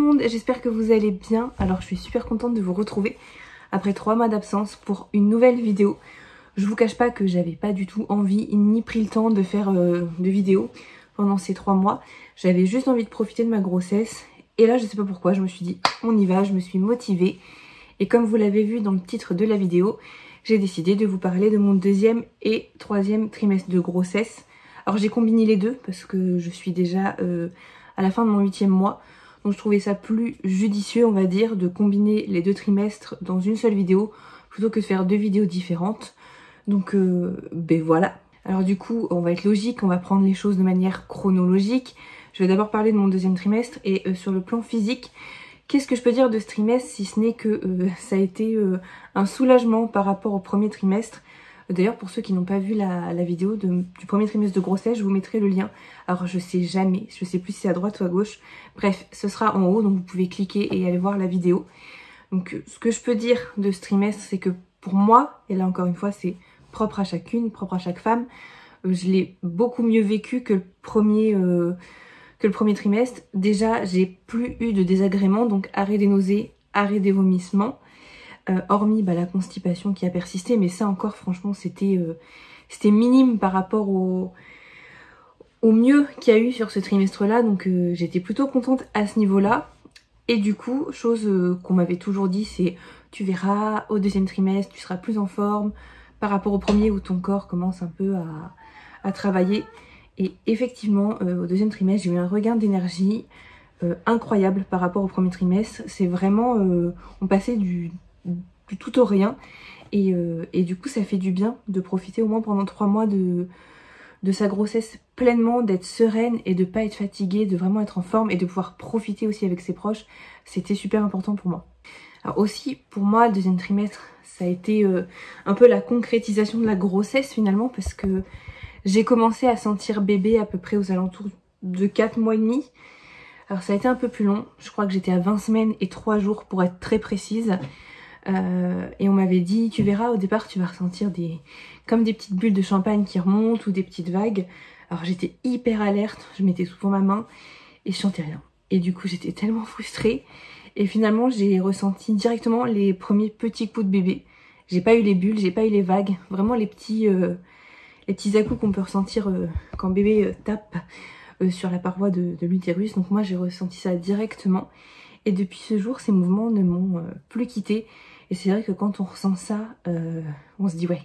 monde, j'espère que vous allez bien. Alors je suis super contente de vous retrouver après 3 mois d'absence pour une nouvelle vidéo. Je vous cache pas que j'avais pas du tout envie ni pris le temps de faire de vidéos pendant ces 3 mois. J'avais juste envie de profiter de ma grossesse et là je sais pas pourquoi je me suis dit on y va, je me suis motivée. Et comme vous l'avez vu dans le titre de la vidéo, j'ai décidé de vous parler de mon 2e et 3e trimestre de grossesse. Alors j'ai combiné les deux parce que je suis déjà à la fin de mon 8e mois. Donc je trouvais ça plus judicieux, on va dire, de combiner les 2 trimestres dans une seule vidéo plutôt que de faire 2 vidéos différentes. Donc ben voilà. Alors du coup, on va être logique, on va prendre les choses de manière chronologique. Je vais d'abord parler de mon 2e trimestre et sur le plan physique, qu'est-ce que je peux dire de ce trimestre si ce n'est que ça a été un soulagement par rapport au 1er trimestre. D'ailleurs, pour ceux qui n'ont pas vu la vidéo du 1er trimestre de grossesse, je vous mettrai le lien. Alors je sais jamais, je sais plus si c'est à droite ou à gauche. Bref, ce sera en haut, donc vous pouvez cliquer et aller voir la vidéo. Donc ce que je peux dire de ce trimestre, c'est que pour moi, et là encore une fois c'est propre à chacune, propre à chaque femme, je l'ai beaucoup mieux vécu que le premier trimestre. Déjà, j'ai plus eu de désagréments, donc arrêt des nausées, arrêt des vomissements. Hormis la constipation qui a persisté, mais ça encore franchement c'était minime par rapport au mieux qu'il y a eu sur ce trimestre-là, donc j'étais plutôt contente à ce niveau-là. Et du coup, chose qu'on m'avait toujours dit, c'est tu verras, au 2e trimestre, tu seras plus en forme par rapport au premier où ton corps commence un peu à travailler. Et effectivement, au 2e trimestre, j'ai eu un regain d'énergie incroyable par rapport au 1er trimestre. C'est vraiment, on passait du tout au rien. Et du coup, ça fait du bien de profiter au moins pendant 3 mois de sa grossesse pleinement, d'être sereine et de pas être fatiguée, de vraiment être en forme et de pouvoir profiter aussi avec ses proches. C'était super important pour moi. Alors aussi, pour moi, le 2e trimestre, ça a été un peu la concrétisation de la grossesse finalement, parce que j'ai commencé à sentir bébé à peu près aux alentours de 4 mois et demi. Alors ça a été un peu plus long, je crois que j'étais à 20 semaines et 3 jours pour être très précise. Et on m'avait dit, tu verras, au départ tu vas ressentir comme des petites bulles de champagne qui remontent ou des petites vagues. Alors j'étais hyper alerte, je mettais souvent ma main et je sentais rien. Et du coup j'étais tellement frustrée. Et finalement j'ai ressenti directement les premiers petits coups de bébé. J'ai pas eu les bulles, j'ai pas eu les vagues, vraiment les petits à-coups qu'on peut ressentir quand bébé tape sur la paroi de l'utérus. Donc moi j'ai ressenti ça directement. Et depuis ce jour, ces mouvements ne m'ont plus quitté. Et c'est vrai que quand on ressent ça, on se dit ouais,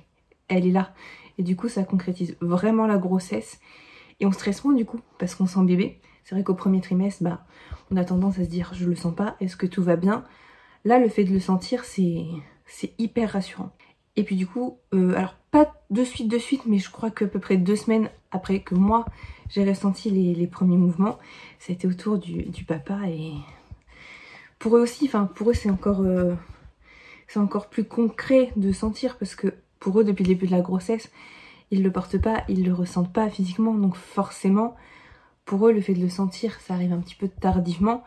elle est là. Et du coup, ça concrétise vraiment la grossesse. Et on stresse moins du coup, parce qu'on sent bébé. C'est vrai qu'au 1er trimestre, on a tendance à se dire je le sens pas, est-ce que tout va bien? Là, le fait de le sentir, c'est hyper rassurant. Et puis du coup, alors pas de suite, mais je crois qu'à peu près 2 semaines après que moi, j'ai ressenti les premiers mouvements, ça a été autour du papa. Et pour eux aussi, pour eux c'est encore plus concret de sentir, parce que pour eux depuis le début de la grossesse, ils le portent pas, ils le ressentent pas physiquement, donc forcément pour eux le fait de le sentir ça arrive un petit peu tardivement.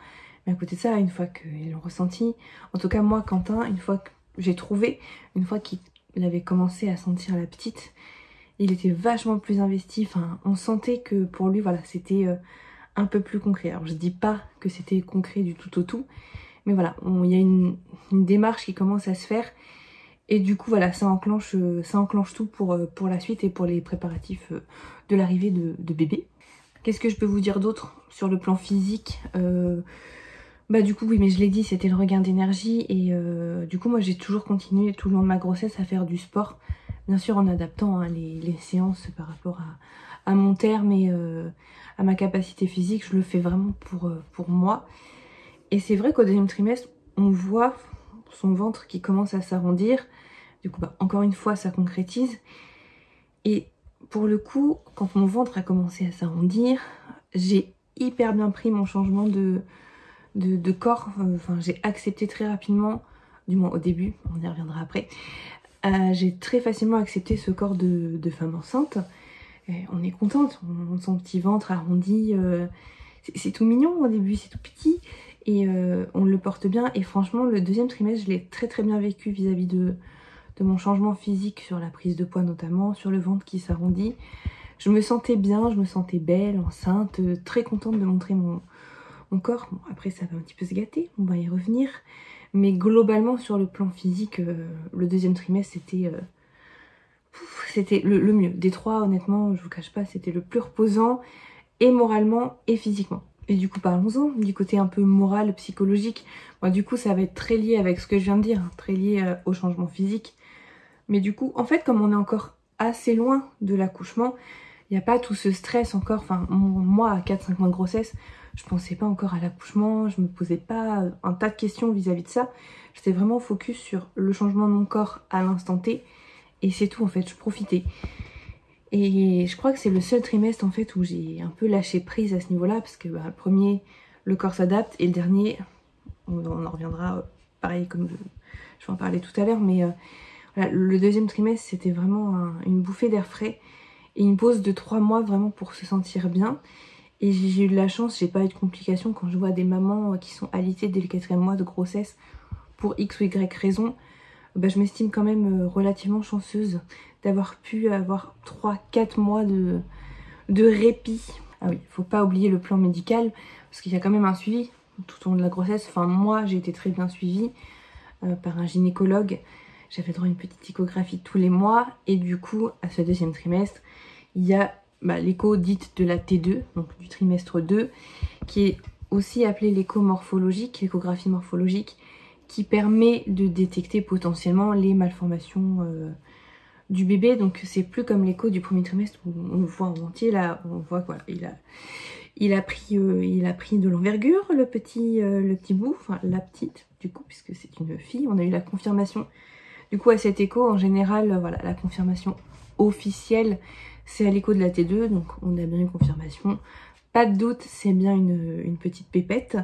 Mais à côté de ça, une fois qu'ils l'ont ressenti, en tout cas moi Quentin, une fois qu'il avait commencé à sentir la petite, il était vachement plus investi. On sentait que pour lui voilà, c'était un peu plus concret. Alors je dis pas que c'était concret du tout au tout, mais voilà, il y a une démarche qui commence à se faire. Et du coup voilà, ça enclenche tout pour la suite et pour les préparatifs de l'arrivée de bébé. Qu'est-ce que je peux vous dire d'autre sur le plan physique? Du coup oui, mais je l'ai dit, c'était le regain d'énergie. Et du coup moi j'ai toujours continué tout le long de ma grossesse à faire du sport. Bien sûr en adaptant les séances par rapport à mon terme et à ma capacité physique. Je le fais vraiment pour moi. Et c'est vrai qu'au 2e trimestre, on voit son ventre qui commence à s'arrondir. Du coup, encore une fois, ça concrétise. Et pour le coup, quand mon ventre a commencé à s'arrondir, j'ai hyper bien pris mon changement de corps. J'ai accepté très rapidement, du moins au début, on y reviendra après. J'ai très facilement accepté ce corps de femme enceinte. Et on est contente, on sent son petit ventre arrondi. C'est tout mignon au début, c'est tout petit. Et on le porte bien. Et franchement, le 2e trimestre, je l'ai très très bien vécu vis-à-vis de mon changement physique, sur la prise de poids notamment, sur le ventre qui s'arrondit. Je me sentais bien, je me sentais belle, enceinte, très contente de montrer mon mon corps. Bon, après ça va un petit peu se gâter, on va y revenir. Mais globalement sur le plan physique, le deuxième trimestre c'était le mieux. Des trois, honnêtement, je vous cache pas, c'était le plus reposant, et moralement et physiquement. Et du coup, parlons-en, du côté un peu moral, psychologique. Bon, du coup, ça va être très lié avec ce que je viens de dire, hein, très lié au changement physique. Mais du coup, en fait, comme on est encore assez loin de l'accouchement, il n'y a pas tout ce stress encore. Enfin, moi, à 4-5 mois de grossesse, je pensais pas encore à l'accouchement, je me posais pas un tas de questions vis-à-vis de ça. J'étais vraiment focus sur le changement de mon corps à l'instant T. Et c'est tout, en fait, je profitais. Et je crois que c'est le seul trimestre en fait où j'ai un peu lâché prise à ce niveau-là, parce que le premier, le corps s'adapte, et le dernier, on en reviendra, pareil comme je vais en parler tout à l'heure, mais voilà, le deuxième trimestre c'était vraiment une bouffée d'air frais et une pause de 3 mois vraiment pour se sentir bien. Et j'ai eu de la chance, j'ai pas eu de complications quand je vois des mamans qui sont alitées dès le 4e mois de grossesse pour X ou Y raison. Je m'estime quand même relativement chanceuse d'avoir pu avoir 3-4 mois de répit. Ah oui, faut pas oublier le plan médical, parce qu'il y a quand même un suivi tout au long de la grossesse. Enfin, moi, j'ai été très bien suivie par un gynécologue. J'avais droit à une petite échographie tous les mois. Et du coup, à ce deuxième trimestre, il y a l'écho dite de la T2, donc du trimestre 2, qui est aussi appelée l'écho morphologique, l'échographie morphologique, qui permet de détecter potentiellement les malformations du bébé. Donc c'est plus comme l'écho du premier trimestre où on le voit en entier. Là on voit quoi, il a pris de l'envergure, le petit bout, enfin la petite du coup, puisque c'est une fille. On a eu la confirmation du coup à cet écho. En général, voilà, la confirmation officielle c'est à l'écho de la T2, donc on a bien une confirmation, pas de doute, c'est bien une petite pépette.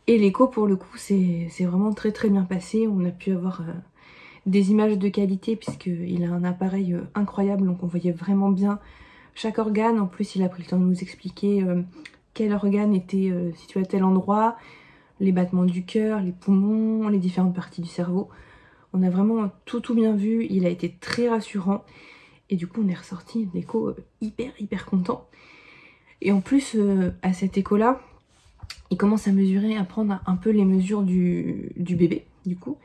Et l'écho pour le coup c'est vraiment très très bien passé. On a pu avoir des images de qualité puisqu'il a un appareil incroyable, donc on voyait vraiment bien chaque organe. En plus il a pris le temps de nous expliquer quel organe était situé à tel endroit, les battements du cœur, les poumons, les différentes parties du cerveau. On a vraiment tout bien vu, il a été très rassurant. Et du coup on est ressorti d'écho hyper content. Et en plus à cet écho là, il commence à mesurer, à prendre un peu les mesures du bébé du coup.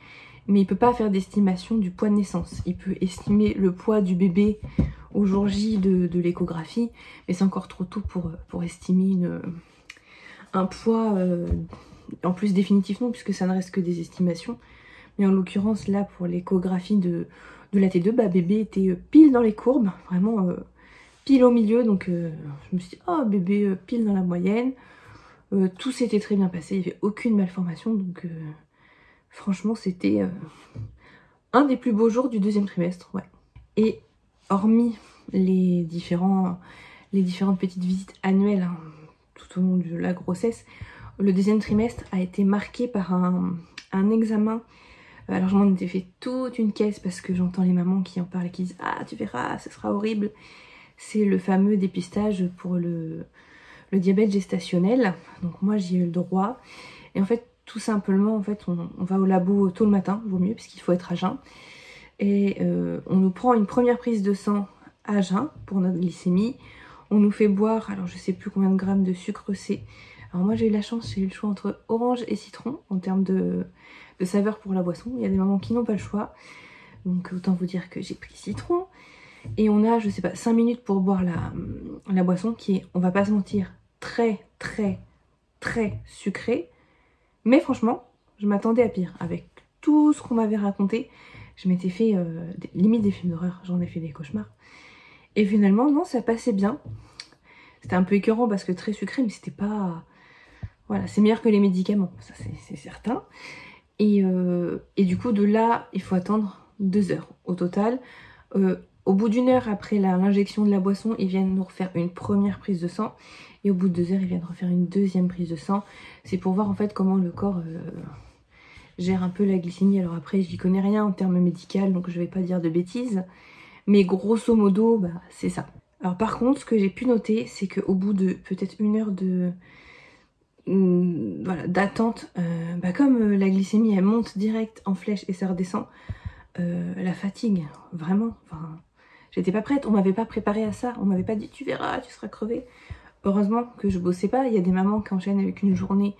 Mais il peut pas faire d'estimation du poids de naissance. Il peut estimer le poids du bébé au jour J de l'échographie, mais c'est encore trop tôt pour estimer un poids en plus définitif non, puisque ça ne reste que des estimations. Mais en l'occurrence là pour l'échographie de la T2, bébé était pile dans les courbes, vraiment pile au milieu, donc je me suis dit oh bébé pile dans la moyenne. Tout s'était très bien passé, il n'y avait aucune malformation, donc franchement c'était un des plus beaux jours du deuxième trimestre, ouais. Et hormis les différentes petites visites annuelles hein, tout au long de la grossesse, le deuxième trimestre a été marqué par un examen. Alors je m'en étais fait toute une caisse parce que j'entends les mamans qui en parlent et qui disent ah tu verras, ce sera horrible. C'est le fameux dépistage pour le diabète gestationnel. Donc moi j'y ai eu le droit. Et en fait tout simplement, en fait, on va au labo tôt le matin, vaut mieux, puisqu'il faut être à jeun. Et on nous prend une première prise de sang à jeun pour notre glycémie. On nous fait boire, alors je sais plus combien de grammes de sucre c'est. Alors moi j'ai eu la chance, j'ai eu le choix entre orange et citron en termes de saveur pour la boisson. Il y a des mamans qui n'ont pas le choix. Donc autant vous dire que j'ai pris citron. Et on a, je sais pas, 5 minutes pour boire la boisson qui est, on va pas se mentir, très sucrée. Mais franchement, je m'attendais à pire. Avec tout ce qu'on m'avait raconté, je m'étais fait limite des films d'horreur, j'en ai fait des cauchemars. Et finalement, non, ça passait bien. C'était un peu écœurant parce que très sucré, mais c'était pas... Voilà, c'est meilleur que les médicaments, ça c'est certain. Et du coup, de là, il faut attendre 2 heures au total. Au bout d'1 heure après l'injection de la boisson, ils viennent nous refaire une première prise de sang. Et au bout de 2 heures, ils viennent refaire une deuxième prise de sang. C'est pour voir en fait comment le corps gère un peu la glycémie. Alors après, j'y connais rien en termes médicaux, donc je vais pas dire de bêtises. Mais grosso modo, c'est ça. Alors par contre, ce que j'ai pu noter, c'est qu'au bout de peut-être 1 heure voilà, d'attente, comme la glycémie elle monte direct en flèche et ça redescend, la fatigue, vraiment, enfin... J'étais pas prête, on m'avait pas préparé à ça, on m'avait pas dit tu verras, tu seras crevée. heureusement que je bossais pas. Il y a des mamans qui enchaînent avec une journée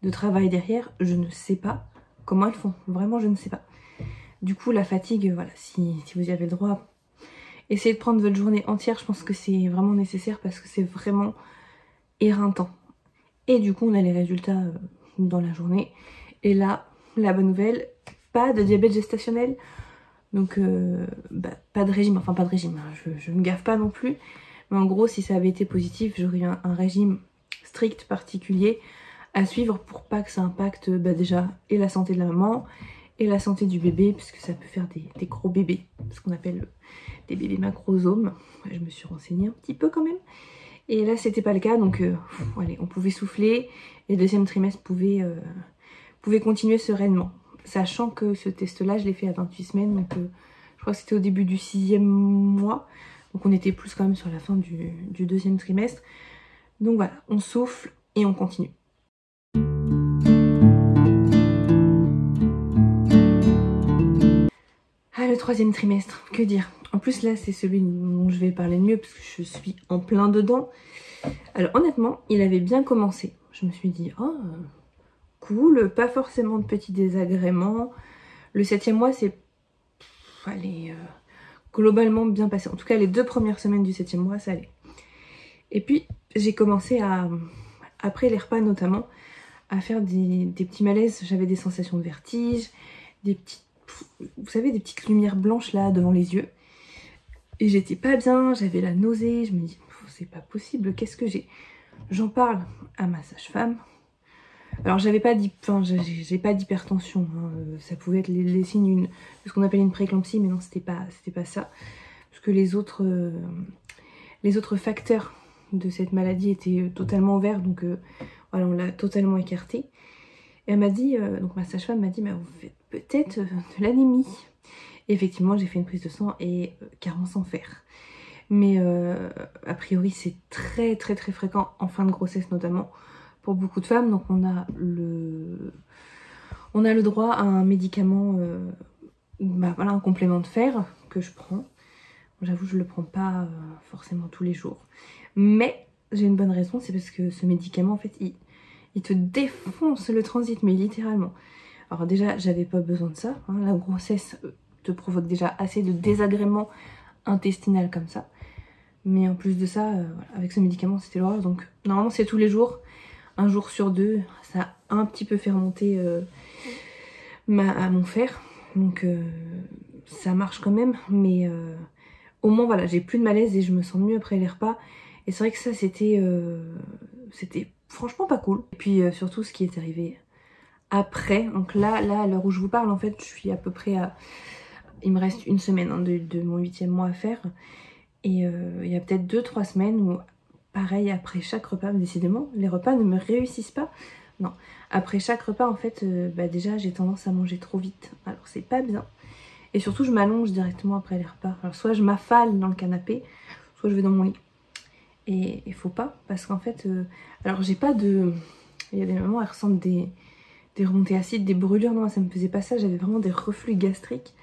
de travail derrière. Je ne sais pas comment elles font. Vraiment, je ne sais pas. Du coup, la fatigue, voilà, si vous y avez le droit, essayez de prendre votre journée entière. Je pense que c'est vraiment nécessaire parce que c'est vraiment éreintant. Et du coup, on a les résultats dans la journée. Et là, la bonne nouvelle, pas de diabète gestationnel. Donc, pas de régime. Enfin, pas de régime. Hein, je ne gaffe pas non plus. Mais en gros, si ça avait été positif, j'aurais eu un régime strict, particulier à suivre pour pas que ça impacte déjà et la santé de la maman et la santé du bébé, parce que ça peut faire des gros bébés, ce qu'on appelle des bébés macrosomes. Je me suis renseignée un petit peu quand même. Et là, c'était pas le cas, donc allez, on pouvait souffler et le deuxième trimestre pouvait continuer sereinement. Sachant que ce test-là, je l'ai fait à 28 semaines, donc je crois que c'était au début du 6e mois. Donc on était plus quand même sur la fin du deuxième trimestre. Donc voilà, on souffle et on continue. Ah, le troisième trimestre, que dire? En plus là, c'est celui dont je vais parler le mieux parce que je suis en plein dedans. Alors honnêtement, il avait bien commencé. Je me suis dit, oh, cool, pas forcément de petits désagréments. Le 7e mois, c'est... allez... globalement bien passé. En tout cas, les 2 premières semaines du 7e mois, ça allait. Et puis, j'ai commencé à, après les repas notamment, à faire des petits malaises. J'avais des sensations de vertige, des petites, vous savez, des petites lumières blanches là devant les yeux. Et j'étais pas bien, j'avais la nausée. Je me dis, c'est pas possible, qu'est-ce que j'ai? J'en parle à ma sage-femme. Alors j'avais pas j'ai pas d'hypertension, hein. Ça pouvait être les signes de ce qu'on appelle une prééclampsie, mais non, c'était pas ça. Parce que les autres facteurs de cette maladie étaient totalement ouverts, donc voilà, on l'a totalement écarté. Et elle m'a dit, donc ma sage-femme m'a dit, mais vous faites peut-être de l'anémie. Et effectivement, j'ai fait une prise de sang et carence en fer. Mais a priori, c'est très très très fréquent en fin de grossesse notamment pour beaucoup de femmes. Donc on a le droit à un médicament, voilà, un complément de fer que je prends. J'avoue, je le prends pas forcément tous les jours. Mais j'ai une bonne raison, c'est parce que ce médicament, en fait, il te défonce le transit, mais littéralement. Alors déjà, j'avais pas besoin de ça. Hein. La grossesse te provoque déjà assez de désagréments intestinal comme ça. Mais en plus de ça, voilà, avec ce médicament, c'était l'horreur. Donc normalement, c'est tous les jours. Un jour sur 2, ça a un petit peu fait remonter mon fer. Donc ça marche quand même. Mais au moins, voilà, j'ai plus de malaise et je me sens mieux après les repas. Et c'est vrai que ça, c'était franchement pas cool. Et puis surtout, ce qui est arrivé après. Donc là, à l'heure où je vous parle, en fait, je suis à peu près à... Il me reste une semaine hein, de mon 8e mois à faire. Et il y a peut-être 2-3 semaines où, pareil, après chaque repas, décidément, les repas ne me réussissent pas. Non, après chaque repas, en fait, déjà, j'ai tendance à manger trop vite. Alors, c'est pas bien. Et surtout, je m'allonge directement après les repas. Alors, soit je m'affale dans le canapé, soit je vais dans mon lit. Et il faut pas, parce qu'en fait... alors, j'ai pas de... Il y a des moments, elles ressentent des remontées acides, des brûlures. Non, ça me faisait pas ça. J'avais vraiment des reflux gastriques.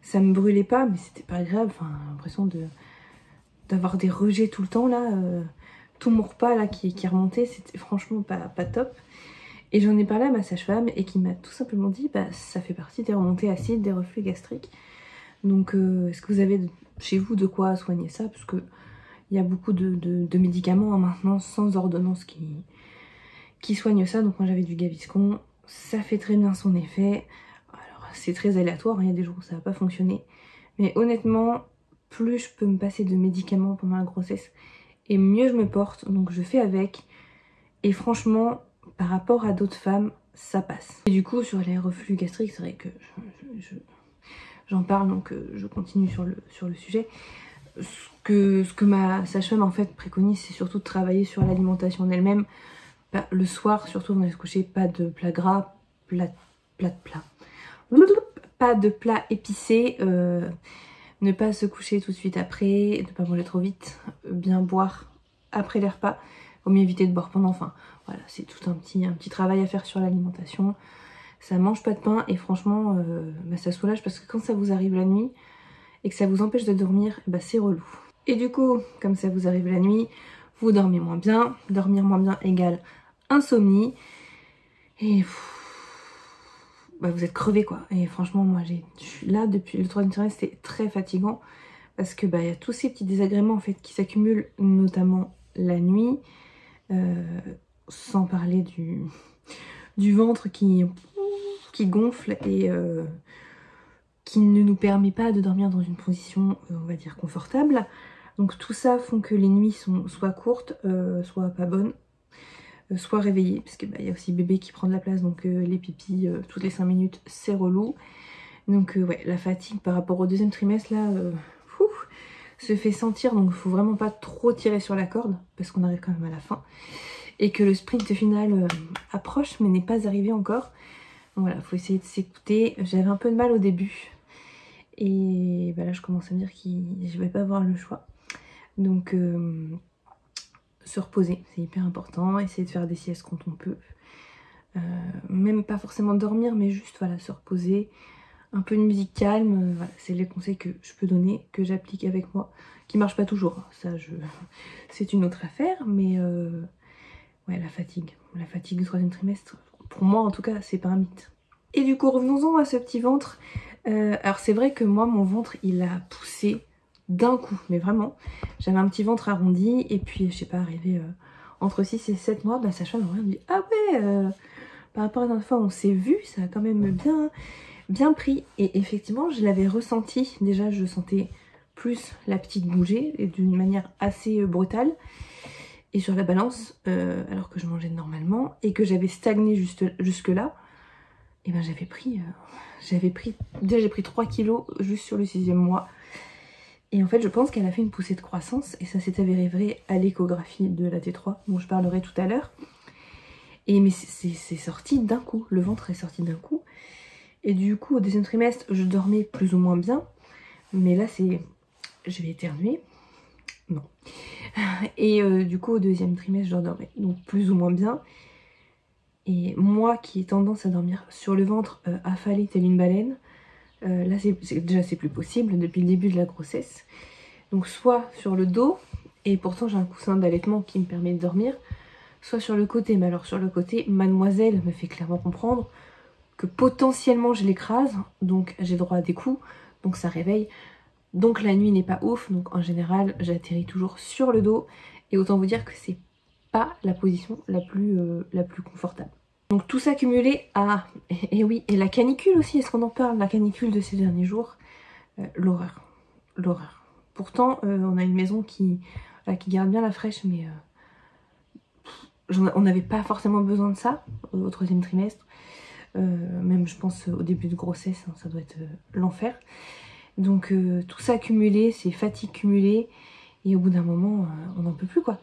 Ça me brûlait pas, mais c'était pas grave. Enfin, l'impression d'avoir des rejets tout le temps là, tout mon repas là qui remontait, c'était franchement pas top. Et j'en ai parlé à ma sage-femme et qui m'a tout simplement dit, ça fait partie des remontées acides, des reflux gastriques. Donc est-ce que vous avez chez vous de quoi soigner ça? Parce que il y a beaucoup de médicaments hein, maintenant sans ordonnance qui soignent ça. Donc moi j'avais du Gaviscon, ça fait très bien son effet. Alors c'est très aléatoire, il y a des jours où ça va pas fonctionner. Mais honnêtement, plus je peux me passer de médicaments pendant la grossesse et mieux je me porte, donc je fais avec. Et franchement, par rapport à d'autres femmes, ça passe. Et du coup, sur les reflux gastriques, c'est vrai que j'en parle, donc je continue sur le sujet. Ce que ma sage-femme en fait préconise, c'est surtout de travailler sur l'alimentation en elle-même. Le soir, surtout avant de se coucher, pas de plat gras, pas de plat épicé. Ne pas se coucher tout de suite après, ne pas manger trop vite, bien boire après les repas. Vaut mieux éviter de boire pendant, enfin voilà, c'est tout un petit travail à faire sur l'alimentation. Ça mange pas de pain et franchement, ça soulage parce que quand ça vous arrive la nuit et que ça vous empêche de dormir, c'est relou. Et du coup, comme ça vous arrive la nuit, vous dormez moins bien. Dormir moins bien égale insomnie. Et bah, vous êtes crevé quoi. Et franchement, moi je suis là depuis le 3e trimestre, c'est très fatigant. Parce que bah, y a tous ces petits désagréments en fait qui s'accumulent, notamment la nuit. Sans parler du ventre qui gonfle et qui ne nous permet pas de dormir dans une position, on va dire, confortable. Donc tout ça font que les nuits sont soit courtes, soit pas bonnes, soit réveillées, parce que bah, y a aussi bébé qui prend de la place, donc les pipis toutes les 5 minutes, c'est relou. Donc ouais, la fatigue par rapport au 2e trimestre là, se fait sentir, donc il faut vraiment pas trop tirer sur la corde, parce qu'on arrive quand même à la fin. Et que le sprint final approche, mais n'est pas arrivé encore. Donc voilà, faut essayer de s'écouter. J'avais un peu de mal au début. Et bah là, je commence à me dire que je vais pas avoir le choix. Donc, se reposer, c'est hyper important. Essayer de faire des siestes quand on peut. Même pas forcément dormir, mais juste voilà, se reposer. Un peu de musique calme. Voilà, c'est les conseils que je peux donner, que j'applique avec moi. Qui marchent pas toujours. Ça, c'est une autre affaire, mais... ouais, la fatigue du 3e trimestre, pour moi en tout cas, c'est pas un mythe. Et du coup, revenons-en à ce petit ventre. Alors c'est vrai que moi, mon ventre, il a poussé d'un coup, mais vraiment. J'avais un petit ventre arrondi, et puis, je sais pas, arrivé entre 6 et 7 mois, bah sage-femme m'a dit « Ah ouais, par rapport à la dernière fois, on s'est vu, ça a quand même bien pris. » Et effectivement, je l'avais ressenti. Déjà, je sentais plus la petite bouger, et d'une manière assez brutale. Et sur la balance, alors que je mangeais normalement et que j'avais stagné jusque là, et ben j'ai pris 3 kilos juste sur le 6e mois. Et en fait, je pense qu'elle a fait une poussée de croissance, et ça s'est avéré vrai à l'échographie de la T3, dont je parlerai tout à l'heure. Mais c'est sorti d'un coup, le ventre est sorti d'un coup. Et du coup, au 2e trimestre, je dormais plus ou moins bien. Mais là, je vais éternuer. Non. Et du coup, au 2e trimestre, je dormais donc plus ou moins bien. Et moi qui ai tendance à dormir sur le ventre, affalée telle une baleine, là c'est plus possible depuis le début de la grossesse. Donc soit sur le dos, et pourtant j'ai un coussin d'allaitement qui me permet de dormir, soit sur le côté. Mais alors sur le côté, mademoiselle me fait clairement comprendre que potentiellement je l'écrase, donc j'ai droit à des coups, donc ça réveille. Donc la nuit n'est pas ouf, donc en général j'atterris toujours sur le dos, et autant vous dire que c'est pas la position la plus confortable. Donc tout ça cumulé à... Et oui, et la canicule aussi, est-ce qu'on en parle? La canicule de ces derniers jours, l'horreur. Pourtant on a une maison qui garde bien la fraîche, mais on n'avait pas forcément besoin de ça au 3e trimestre. Même je pense au début de grossesse, hein, ça doit être l'enfer. Donc tout ça cumulé, c'est fatigue cumulée, et au bout d'un moment, on n'en peut plus quoi.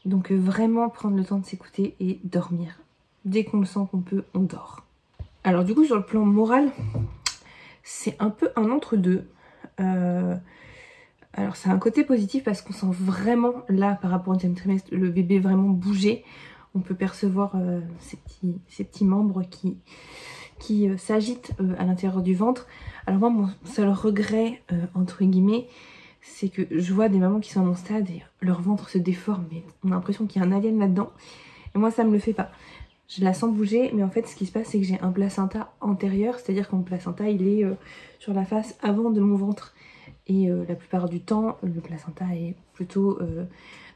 Donc vraiment prendre le temps de s'écouter et dormir. Dès qu'on le sent qu'on peut, on dort. Alors du coup, sur le plan moral, c'est un peu un entre-deux. Alors c'est un côté positif parce qu'on sent vraiment, là, par rapport au 2e trimestre, le bébé vraiment bouger. On peut percevoir ces petits membres qui s'agitent à l'intérieur du ventre. Alors moi, mon seul regret, entre guillemets, c'est que je vois des mamans qui sont à mon stade et leur ventre se déforme, mais on a l'impression qu'il y a un alien là-dedans. Et moi, ça me le fait pas. Je la sens bouger, mais en fait, ce qui se passe, c'est que j'ai un placenta antérieur, c'est-à-dire que mon placenta, il est sur la face avant de mon ventre. Et la plupart du temps, le placenta est plutôt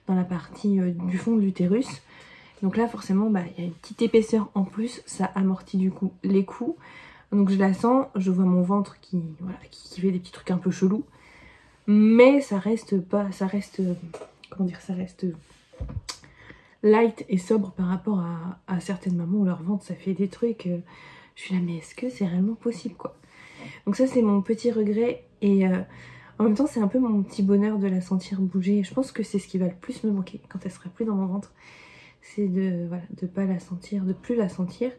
dans la partie du fond de l'utérus. Donc là, forcément, bah, y a une petite épaisseur en plus, ça amortit du coup les coups. Donc je la sens, je vois mon ventre qui fait des petits trucs un peu chelous. Mais ça reste light et sobre par rapport à certaines mamans où leur ventre ça fait des trucs. Je suis là, mais est-ce que c'est réellement possible quoi? Donc ça c'est mon petit regret, et en même temps c'est un peu mon petit bonheur de la sentir bouger. Je pense que c'est ce qui va le plus me manquer quand elle sera plus dans mon ventre. C'est de pas la sentir, de plus la sentir.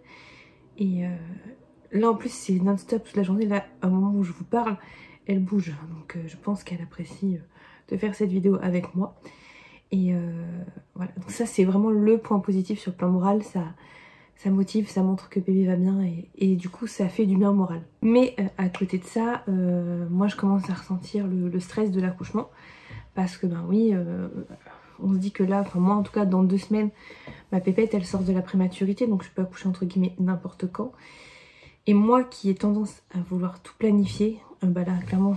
Et là en plus c'est non-stop toute la journée. Là, au moment où je vous parle, elle bouge. Donc je pense qu'elle apprécie de faire cette vidéo avec moi. Et voilà, donc ça c'est vraiment le point positif sur le plan moral. Ça motive, ça montre que bébé va bien, et du coup ça fait du bien au moral. Mais à côté de ça, moi je commence à ressentir le stress de l'accouchement. Parce que ben oui, on se dit que là, enfin moi en tout cas dans 2 semaines, ma pépette elle sort de la prématurité, donc je peux accoucher entre guillemets n'importe quand. Et moi qui ai tendance à vouloir tout planifier, bah là clairement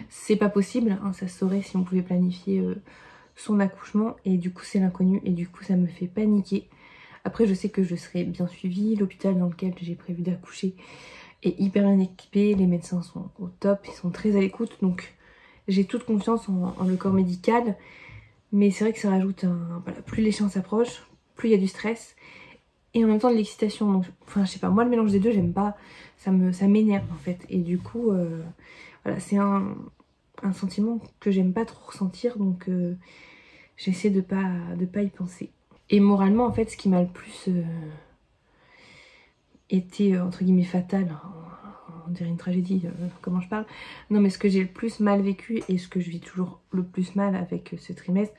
c'est pas possible, hein, ça se saurait si on pouvait planifier son accouchement, et du coup c'est l'inconnu et du coup ça me fait paniquer. Après je sais que je serai bien suivie, l'hôpital dans lequel j'ai prévu d'accoucher est hyper bien équipé, les médecins sont au top, ils sont très à l'écoute, donc j'ai toute confiance en le corps médical. Mais c'est vrai que ça rajoute voilà, plus l'échéance approche, plus il y a du stress et en même temps de l'excitation. Donc, enfin, je sais pas, moi le mélange des deux, j'aime pas, ça m'énerve en fait. Et du coup, voilà, c'est un sentiment que j'aime pas trop ressentir, donc j'essaie de pas y penser. Et moralement, en fait, ce qui m'a le plus été entre guillemets fatal, on dirait une tragédie, comment je parle. Non, mais ce que j'ai le plus mal vécu et ce que je vis toujours le plus mal avec ce trimestre,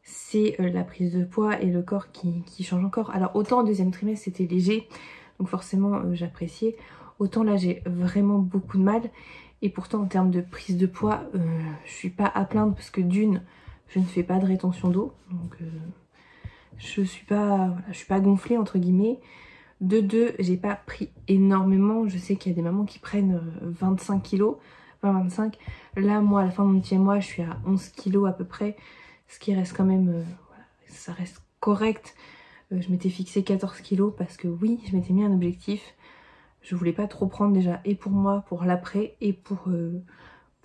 c'est la prise de poids et le corps qui change encore. Alors autant au 2e trimestre c'était léger, donc forcément j'appréciais, autant là j'ai vraiment beaucoup de mal. Et pourtant en termes de prise de poids, je suis pas à plaindre parce que d'une, je ne fais pas de rétention d'eau, donc je suis pas gonflée entre guillemets. De deux, j'ai pas pris énormément, je sais qu'il y a des mamans qui prennent 25 kilos, 20-25. Là moi à la fin de mon 8e mois je suis à 11 kilos à peu près, ce qui reste quand même, voilà, ça reste correct. Je m'étais fixé 14 kilos parce que oui, je m'étais mis un objectif. Je voulais pas trop prendre déjà, et pour moi, pour l'après, et pour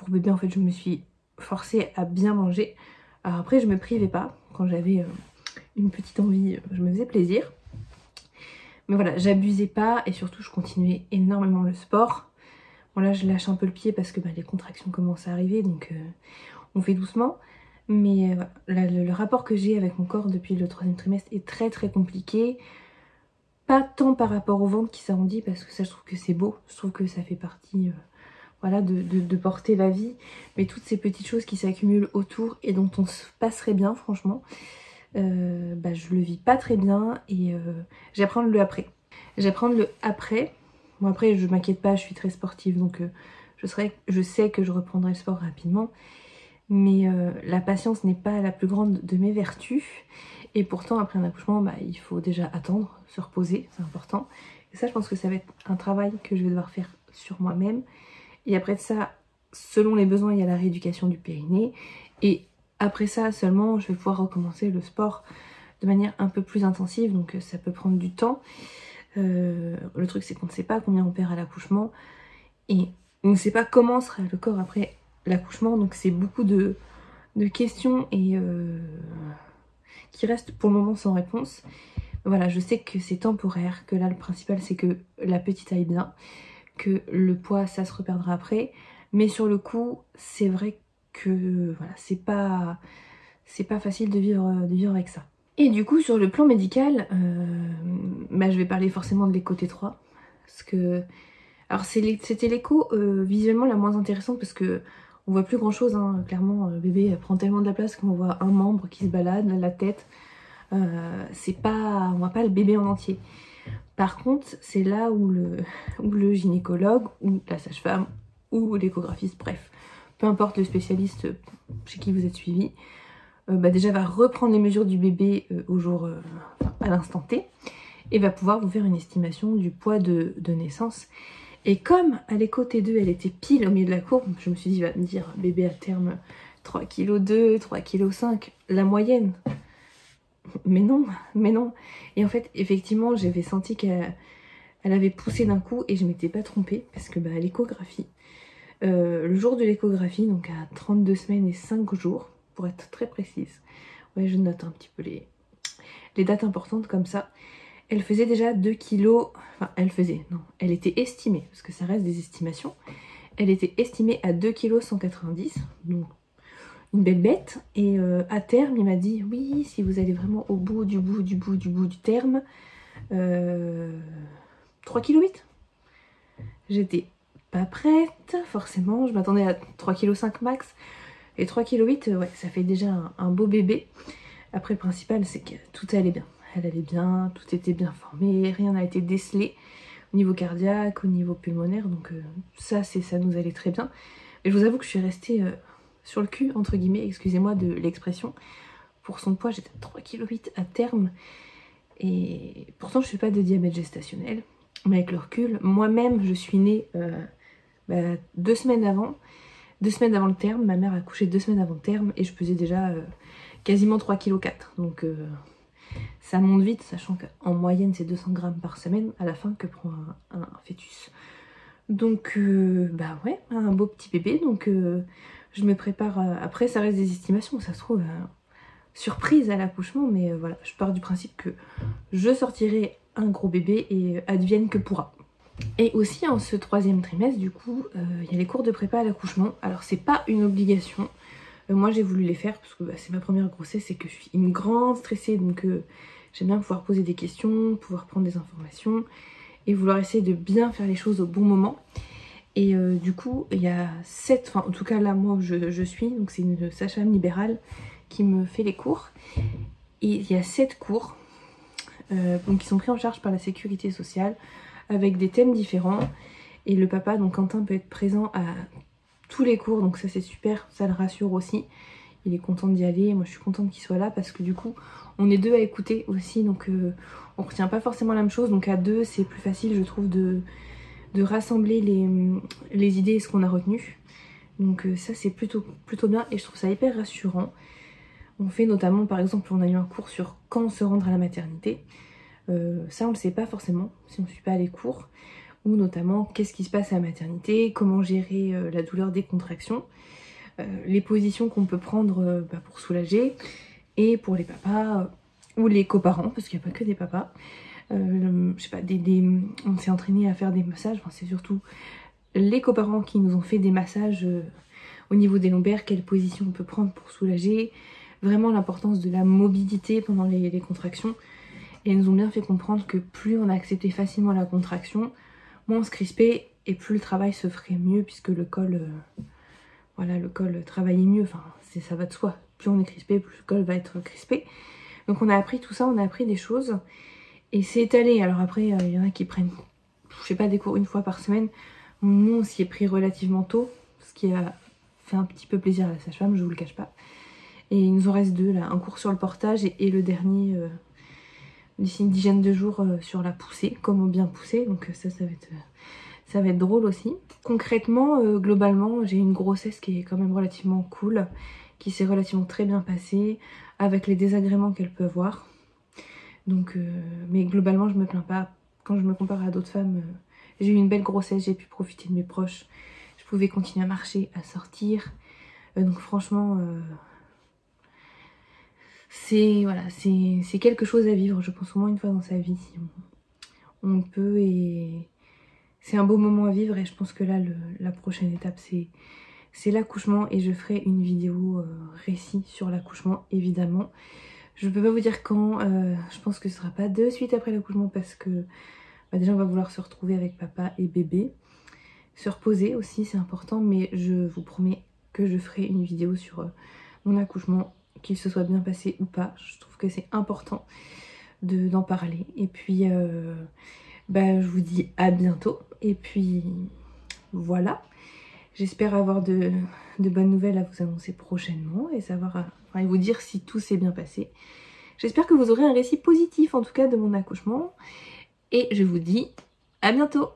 bébé en fait, je me suis forcée à bien manger. Alors après, je me privais pas. Quand j'avais une petite envie, je me faisais plaisir. Mais voilà, j'abusais pas et surtout je continuais énormément le sport. Bon là, je lâche un peu le pied parce que bah, les contractions commencent à arriver, donc on fait doucement. Mais voilà, le rapport que j'ai avec mon corps depuis le 3e trimestre est très très compliqué. Pas tant par rapport au ventre qui s'arrondit, parce que ça je trouve que c'est beau, je trouve que ça fait partie voilà, de porter la vie. Mais toutes ces petites choses qui s'accumulent autour et dont on se passerait bien franchement, bah, je le vis pas très bien et j'apprends le après. J'apprends le après. Bon après je m'inquiète pas, je suis très sportive donc je sais que je reprendrai le sport rapidement. Mais la patience n'est pas la plus grande de mes vertus. Et pourtant, après un accouchement, bah, il faut déjà attendre, se reposer, c'est important. Et ça, je pense que ça va être un travail que je vais devoir faire sur moi-même. Et après ça, selon les besoins, il y a la rééducation du périnée. Et après ça, seulement, je vais pouvoir recommencer le sport de manière un peu plus intensive. Donc ça peut prendre du temps. Le truc, c'est qu'on ne sait pas combien on perd à l'accouchement. Et on ne sait pas comment sera le corps après l'accouchement, donc c'est beaucoup de questions et qui restent pour le moment sans réponse. Voilà, je sais que c'est temporaire, que là le principal c'est que la petite aille bien, que le poids ça se reperdra après, mais sur le coup c'est vrai que voilà, c'est pas facile de vivre avec ça. Et du coup sur le plan médical, bah, je vais parler forcément de l'écho T3, parce que alors c'était l'écho visuellement la moins intéressante parce que on voit plus grand chose, hein. Clairement bébé prend tellement de la place qu'on voit un membre qui se balade, la tête, c'est pas, on voit pas le bébé en entier. Par contre c'est là où le gynécologue ou la sage-femme ou l'échographiste, bref, peu importe le spécialiste chez qui vous êtes suivi, bah déjà va reprendre les mesures du bébé au jour, à l'instant T, et va pouvoir vous faire une estimation du poids de naissance. Et comme à l'écho T2 elle était pile au milieu de la courbe, je me suis dit, il va me dire bébé à terme 3,2 kg, 3,5 kg, la moyenne. Mais non. Et en fait, effectivement, j'avais senti qu'elle avait poussé d'un coup et je m'étais pas trompée parce que bah, à l'échographie, le jour de l'échographie, donc à 32 semaines et 5 jours, pour être très précise, ouais, je note un petit peu les dates importantes comme ça. Elle faisait déjà 2 kilos, enfin elle était estimée, parce que ça reste des estimations, elle était estimée à 2,190 kg, donc une belle bête, et à terme il m'a dit, oui, si vous allez vraiment au bout du terme, 3,8 kg. J'étais pas prête, forcément, je m'attendais à 3,5 kg max, et 3,8 kg, ouais, ça fait déjà un beau bébé. Après le principal c'est que tout allait bien. Elle allait bien, tout était bien formé, rien n'a été décelé au niveau cardiaque, au niveau pulmonaire, donc ça nous allait très bien. Et je vous avoue que je suis restée sur le cul, entre guillemets, excusez-moi de l'expression, pour son poids, j'étais à 3,8 kg à terme. Et pourtant je ne fais pas de diabète gestationnel. Mais avec le recul, moi-même je suis née 2 semaines avant. 2 semaines avant le terme, ma mère a accouché 2 semaines avant le terme et je pesais déjà quasiment 3,4 kg. Donc ça monte vite, sachant qu'en moyenne c'est 200 grammes par semaine à la fin que prend un fœtus. Donc bah ouais, un beau petit bébé. Donc je me prépare, après ça reste des estimations, ça se trouve surprise à l'accouchement, mais voilà, je pars du principe que je sortirai un gros bébé et advienne que pourra. Et aussi en ce 3e trimestre, du coup, il y a les cours de prépa à l'accouchement. Alors c'est pas une obligation, moi j'ai voulu les faire parce que c'est ma première grossesse et que je suis une grande stressée, donc j'aime bien pouvoir poser des questions, pouvoir prendre des informations et vouloir essayer de bien faire les choses au bon moment. Et du coup, il y a 7, enfin en tout cas là moi où je suis, donc c'est une sage-femme libérale qui me fait les cours. Et il y a 7 cours donc qui sont pris en charge par la sécurité sociale avec des thèmes différents. Et le papa, donc Quentin, peut être présent à tous les cours, donc ça c'est super, ça le rassure aussi. Il est content d'y aller, moi je suis contente qu'il soit là parce que du coup on est 2 à écouter aussi, donc on retient pas forcément la même chose, donc à 2 c'est plus facile je trouve de rassembler les idées et ce qu'on a retenu. Donc ça c'est plutôt bien et je trouve ça hyper rassurant. On fait notamment, par exemple, on a eu un cours sur quand se rendre à la maternité. Ça on le sait pas forcément si on ne suit pas les cours. Ou notamment qu'est-ce qui se passe à la maternité, comment gérer la douleur des contractions, les positions qu'on peut prendre pour soulager, et pour les papas ou les coparents, parce qu'il n'y a pas que des papas. Je sais pas, on s'est entraîné à faire des massages, enfin, c'est surtout les coparents qui nous ont fait des massages au niveau des lombaires, quelle position on peut prendre pour soulager, vraiment l'importance de la mobilité pendant les contractions. Et ils nous ont bien fait comprendre que plus on acceptait facilement la contraction, moins on se crispait et plus le travail se ferait mieux, puisque le col, voilà, le col travaillait mieux, enfin ça va de soi. Plus on est crispé, plus le col va être crispé. Donc on a appris tout ça, on a appris des choses. Et c'est étalé, alors après il y en a qui prennent, je sais pas, des cours 1 fois par semaine. Nous on s'y est pris relativement tôt, ce qui a fait un petit peu plaisir à la sage-femme, je vous le cache pas. Et il nous en reste 2 là, un cours sur le portage et le dernier d'ici une dizaine de jours sur la poussée, comment bien pousser, donc ça va être drôle aussi. Concrètement, globalement, j'ai une grossesse qui est quand même relativement cool, qui s'est relativement très bien passée, avec les désagréments qu'elle peut avoir. Donc, mais globalement, je me plains pas. Quand je me compare à d'autres femmes, j'ai eu une belle grossesse, j'ai pu profiter de mes proches, je pouvais continuer à marcher, à sortir. Donc franchement, voilà, c'est quelque chose à vivre, je pense au moins une fois dans sa vie, si on peut, et c'est un beau moment à vivre. Et je pense que là, la prochaine étape, c'est l'accouchement, et je ferai une vidéo récit sur l'accouchement, évidemment. Je peux pas vous dire quand, je pense que ce sera pas de suite après l'accouchement, parce que déjà on va vouloir se retrouver avec papa et bébé, se reposer aussi, c'est important, mais je vous promets que je ferai une vidéo sur mon accouchement, qu'il se soit bien passé ou pas. Je trouve que c'est important d'en parler. Et puis je vous dis à bientôt, et puis voilà, j'espère avoir de bonnes nouvelles à vous annoncer prochainement et savoir, et vous dire si tout s'est bien passé. J'espère que vous aurez un récit positif en tout cas de mon accouchement, et je vous dis à bientôt.